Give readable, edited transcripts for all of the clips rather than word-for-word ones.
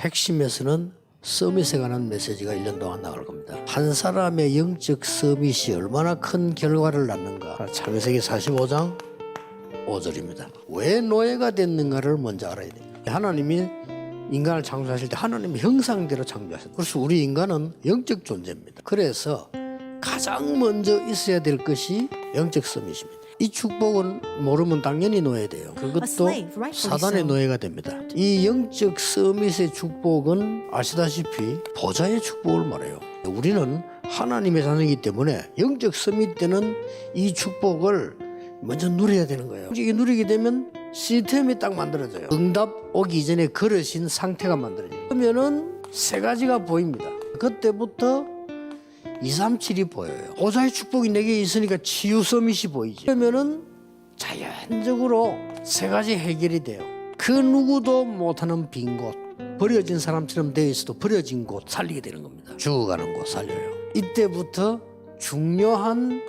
핵심에서는 서밋에 관한 메시지가 1년 동안 나갈 겁니다. 한 사람의 영적 서밋이 얼마나 큰 결과를 낳는가. 창세기 45장 5절입니다. 왜 노예가 됐는가를 먼저 알아야 됩니다. 하나님이 인간을 창조하실 때 하나님의 형상대로 창조하셨습니다. 그래서 우리 인간은 영적 존재입니다. 그래서 가장 먼저 있어야 될 것이 영적 서밋입니다. 이 축복은 모르면 당연히 노예돼요. 그것도 사단의 노예가 됩니다. 이 영적 서밋의 축복은 아시다시피 보좌의 축복을 말해요. 우리는 하나님의 자녀이기 때문에 영적 서밋 때는 이 축복을 먼저 누려야 되는 거예요. 이게 누리게 되면 시스템이 딱 만들어져요. 응답 오기 이전에 그릇인 상태가 만들어져요. 그러면은 세 가지가 보입니다. 그때부터 237이 보여요. 보좌의 축복이 내게 있으니까 치유 서밋이 보이지. 그러면은 자연적으로 세 가지 해결이 돼요. 그 누구도 못하는 빈 곳, 버려진 사람처럼 되어 있어도 버려진 곳 살리게 되는 겁니다. 죽어가는 곳 살려요. 이때부터 중요한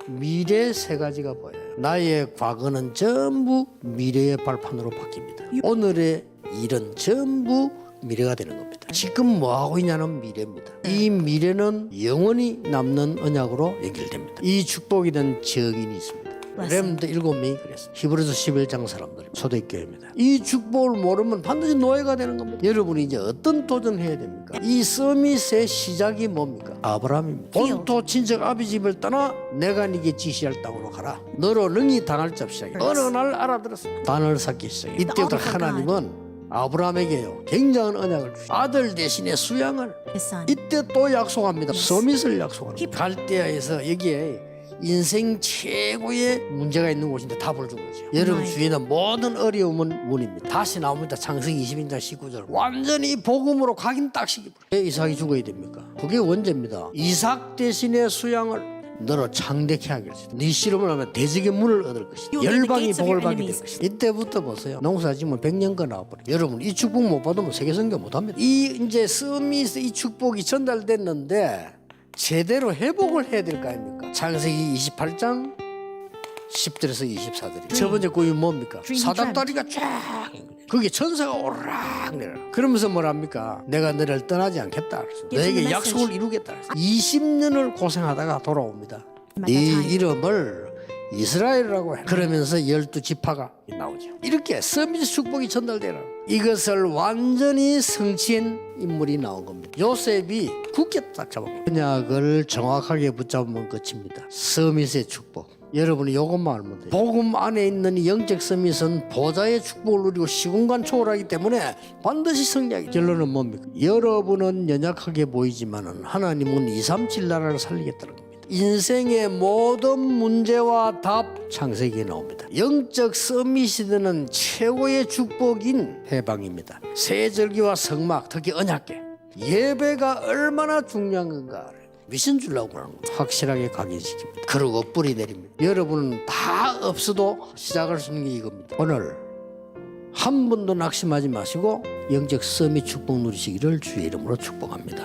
미래 세 가지가 보여요. 나의 과거는 전부 미래의 발판으로 바뀝니다. 오늘의 일은 전부 미래가 되는 겁니다. 지금 뭐하고 있냐는 미래입니다. 이 미래는 영원히 남는 언약으로 연결됩니다. 이 축복이된 증인이 있습니다. 렘드 7명이 그랬어요. 히브리서 11장 사람들 초대교회입니다. 이 축복을 모르면 반드시 노예가 되는 겁니다. 여러분이 이제 어떤 도전을 해야 됩니까? 이 서밋의 시작이 뭡니까? 아브라함입니다. 본토 친척 아비 집을 떠나 내가 네게 지시할 땅으로 가라. 너로 능히 당할 잡시하게. 어느 날 알아들었습니다. 단을 쌓기 시작해. 이때부터 하나님은 아브라함에게요 굉장한 언약을 주시고 아들 대신에 수양을 이때 또 약속합니다. 서밋을 약속합니다. 갈대아에서 여기에 인생 최고의 문제가 있는 곳인데 답을 준 거죠. 여러분 주위에는 모든 어려움은 문입니다. 다시 나옵니다. 창세기 22장 19절. 완전히 복음으로 각인 딱 시기. 왜 이삭이 죽어야 됩니까? 그게 원죄입니다. 이삭 대신에 수양을 너로 창대케 하겠습니다. 네 실험을 하면 대적의 문을 얻을 것이다. 열방이 복을 받게 될 것이다. 이때부터 보세요. 농사 지으면 100년간 나와버려요. 여러분 이 축복 못 받으면 세계선교 못합니다. 이 이제 서밋 이 축복이 전달됐는데 제대로 회복을 해야 될 거 아닙니까? 창세기 28장 10절에서 24절이 첫 번째 구이 뭡니까? 사닥다리가 쫙 거기에 천사가 오르락 내려 그러면서 뭐랍니까? 내가 너를 떠나지 않겠다. 너에게 약속을 이루겠다. 20년을 고생하다가 돌아옵니다. 네 이름을 이스라엘이라고 해. 그러면서 12지파가 나오죠. 이렇게 서밋 축복이 전달되라. 이것을 완전히 성취한 인물이 나온 겁니다. 요셉이 굳게 딱 잡아요. 언약을 정확하게 붙잡으면 끝입니다. 서밋의 축복. 여러분이 이것만 알면 돼요. 복음 안에 있는 이 영적 서밋은 보좌의 축복을 누리고 시공간 초월하기 때문에 반드시 승리하기. 결론은 뭡니까? 여러분은 연약하게 보이지만 하나님은 237 나라를 살리겠다는 겁니다. 인생의 모든 문제와 답 창세기에 나옵니다. 영적 서밋이 되는 최고의 축복인 해방입니다. 세절기와 성막, 특히 언약궤, 예배가 얼마나 중요한 건가 미션 주려고 하는 겁니다. 확실하게 각인시킵니다. 그리고 뿌리 내립니다. 여러분은 다 없어도 시작할 수 있는 게 이겁니다. 오늘 한 번도 낙심하지 마시고 영적 서밋 축복 누리시기를 주의 이름으로 축복합니다.